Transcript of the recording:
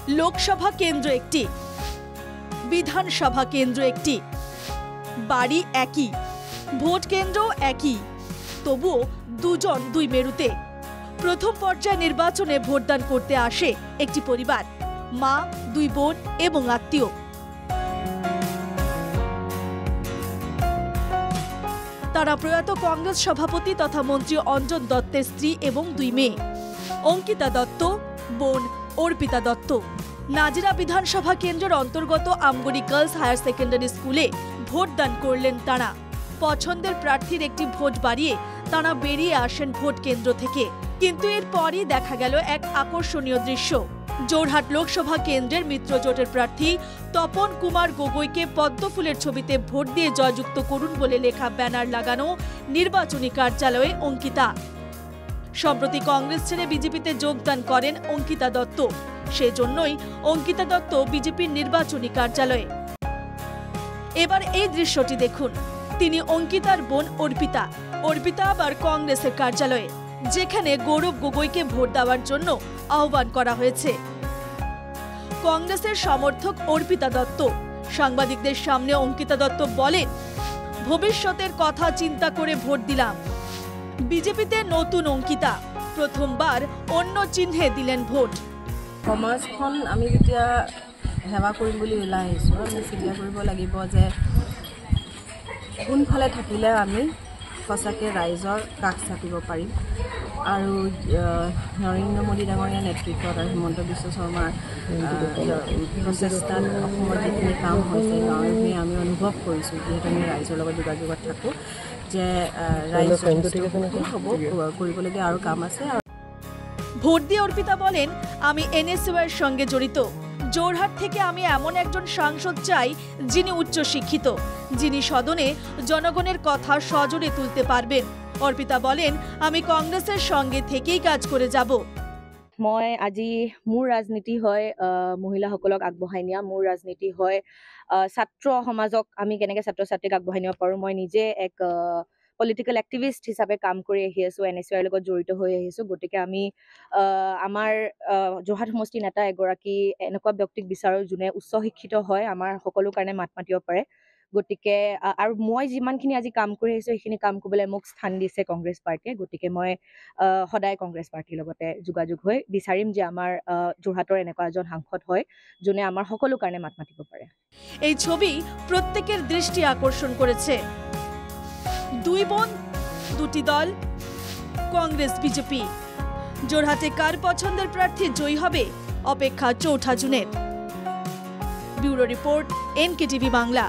লোকসভা কেন্দ্র একটি, বিধানসভা কেন্দ্র একটি, বাড়ি একই, ভোট কেন্দ্র একই, তবুও দুজন দুই মেরুতে। প্রথম পর্যায়ে নির্বাচনে ভোটদান করতে আসে একটি পরিবার, মা, দুই বোন এবং আত্মীয়। তারা প্রয়াত কংগ্রেস সভাপতি তথা মন্ত্রী অঞ্জন দত্তের স্ত্রী এবং দুই মেয়ে, অঙ্কিতা দত্ত, বোন অর্পিতা দত্ত। নাজিরা বিধানসভা কেন্দ্রের অন্তর্গত আমগড়ি গার্লস হায়ার সেকেন্ডারি স্কুলে ভোটদান করলেন তারা। পছন্দের প্রার্থীর একটি ভোট বাড়িয়ে তারা বেরিয়ে আসেন ভোট কেন্দ্র থেকে। কিন্তু এরপরই দেখা গেল এক আকর্ষণীয় দৃশ্য। যোরহাট লোকসভা কেন্দ্রের মিত্রজোটের প্রার্থী তপন কুমার গগৈকে পদ্মফুলের ছবিতে ভোট দিয়ে জয়যুক্ত করুন বলে লেখা ব্যানার লাগানো নির্বাচনী কার্যালয়ে অঙ্কিতা। সম্প্রতি কংগ্রেস ছেড়ে বিজেপিতে যোগদান করেন অঙ্কিতা দত্ত। সেজন্যই অঙ্কিতা দত্ত বিজেপির নির্বাচনী কার্যালয়ে। এবার এই দৃশ্যটি দেখুন। তিনি অঙ্কিতার বোন অর্পিতা। অর্পিতা আবার কংগ্রেসের কার্যালয়ে, যেখানে গৌরব গগৈকে ভোট দেওয়ার জন্য আহ্বান করা হয়েছে। কংগ্রেসের সমর্থক অর্পিতা দত্ত সাংবাদিকদের সামনে অঙ্কিতা দত্ত বলেন, ভবিষ্যতের কথা চিন্তা করে ভোট দিলাম। বিজেপিতে নতুন অঙ্কিতা, প্রথমবার অন্য চিহ্নে দিলেন ভোট। সমাজখন আমি যেতিয়া সেৱা কৰিম বুলি ওলাই আহিছোঁ, আমি চিন্তা কৰিব লাগিব যে কোনফালে থাকিলে আমি সঁচাকৈ ৰাইজৰ কাষ চাপিব পাৰিম। আৰু নৰেন্দ্ৰ মোদী ডাঙৰীয়াৰ নেতৃত্বত আৰু হিমন্ত বিশ্ব শৰ্মাৰ প্ৰচেষ্টাত অসমত যিখিনি কাম হৈছে গাঁৱে ভূঞে আমি অনুভৱ কৰিছোঁ, যিহেতু আমি ৰাইজৰ লগত যোগাযোগত থাকোঁ, যে ৰাইজ হ'ব, কৰিবলগীয়া আৰু কাম আছে। ভোট দিয়ে অর্পিতা বলেন, আমি এনএসইউর সঙ্গে জড়িত। যোরহাট থেকে আমি এমন একজন সাংসদ চাই যিনি উচ্চ শিক্ষিত, যিনি সদনে জনগণের কথা সজোরে তুলতে পারবেন। অর্পিতা বলেন, আমি কংগ্রেসের সঙ্গে থেকেই কাজ করে যাব। মই আজি মোৰ ৰাজনীতি হয় মহিলাসকলক আগবঢ়াই নিয়া, মোৰ ৰাজনীতি হয় ছাত্ৰ সমাজক আমি কেনেকৈ ছাত্ৰ ছাত্ৰীক আগবঢ়াই নিব পাৰোঁ। মই নিজে এক পলিটিকেল এক্টিভিষ্ট হিচাপে কাম কৰি আহি আছোঁ, এনএছইউৰ লগত জড়িত হৈ আহিছোঁ। গতিকে আমি আমাৰ যোৰহাট সমষ্টি নেতা এগৰাকী এনেকুৱা ব্যক্তিক বিচাৰোঁ যোনে উচ্চ শিক্ষিত হয়, আমাৰ সকলো কাৰণে মাত মাতিব পাৰে। গতিকে আৰু মই যিমানখিনি আজি কাম কৰি আহিছোঁ সেইখিনি কাম কৰিবলৈ মোক স্থান দিছে কংগ্ৰেছ পাৰ্টীয়ে। গতিকে মই সদায় কংগ্ৰেছ পাৰ্টীৰ লগতে যোগাযোগ হৈ বিচাৰিম যে আমাৰ যোৰহাটৰ এনেকুৱা এজন সাংসদ হয় যোনে আমাৰ সকলো কাৰণে মাত মাতিব পাৰে। এই ছবি প্রত্যেকের দৃষ্টি আকর্ষণ করেছে। দুই বোন, দুটি দল, কংগ্রেস বিজেপি। যোরহাটে কার পছন্দের প্রার্থী জয়ী হবে, অপেক্ষা ৪ঠা জুনের। Bureau report, NKTV Bangla.